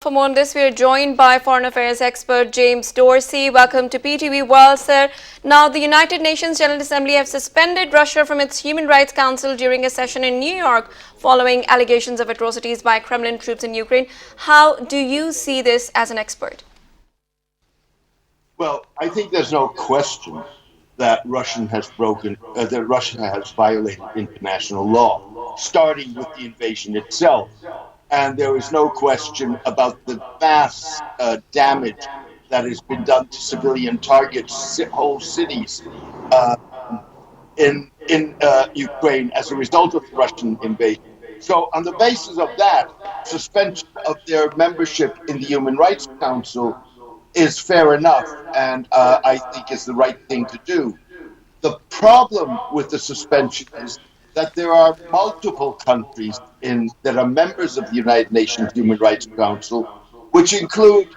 For more on this, we are joined by Foreign Affairs expert James Dorsey. Welcome to PTV World, sir. Now, the United Nations General Assembly have suspended Russia from its Human Rights Council during a session in New York following allegations of atrocities by Kremlin troops in Ukraine. How do you see this as an expert? Well, I think there's no question that Russia has violated international law, starting with the invasion itself. And there is no question about the vast damage that has been done to civilian targets, whole cities uh, in Ukraine as a result of the Russian invasion. So, on the basis of that, suspension of their membership in the Human Rights Council is fair enough, and I think is the right thing to do. The problem with the suspension is that there are multiple countries that are members of the United Nations Human Rights Council, which include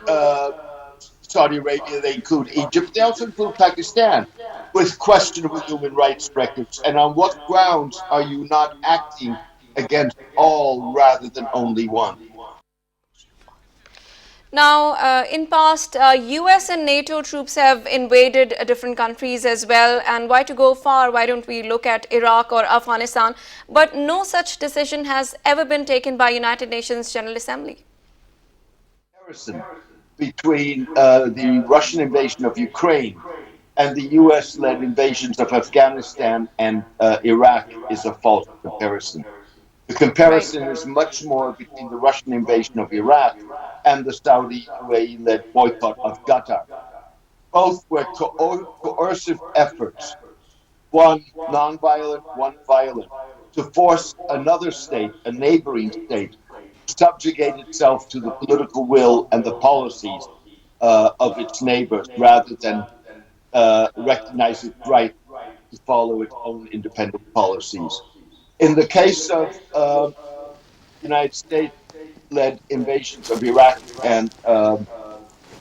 Saudi Arabia, they include Egypt, they also include Pakistan, with questionable human rights records. And on what grounds are you not acting against all rather than only one? Now, in past, US and NATO troops have invaded different countries as well. And why to go far? Why don't we look at Iraq or Afghanistan? But no such decision has ever been taken by United Nations General Assembly. Comparison between the Russian invasion of Ukraine and the US-led invasions of Afghanistan and Iraq is a false comparison. The comparison is much more between the Russian invasion of Iraq and the Saudi UAE-led boycott of Qatar. Both were coercive efforts, one non-violent, one violent, to force another state, a neighboring state, to subjugate itself to the political will and the policies of its neighbors rather than recognize its right to follow its own independent policies. In the case of United States-led invasions of Iraq and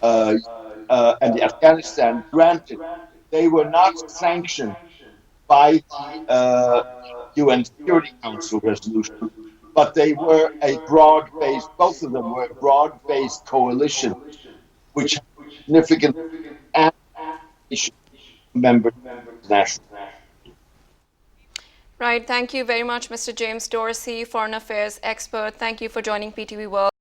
the Afghanistan, granted, they were not sanctioned by the UN Security Council resolution, but they were a broad-based, both of them were a broad-based coalition, which had significant members national. Right. Thank you very much, Mr. James Dorsey, Foreign Affairs expert. Thank you for joining PTV World.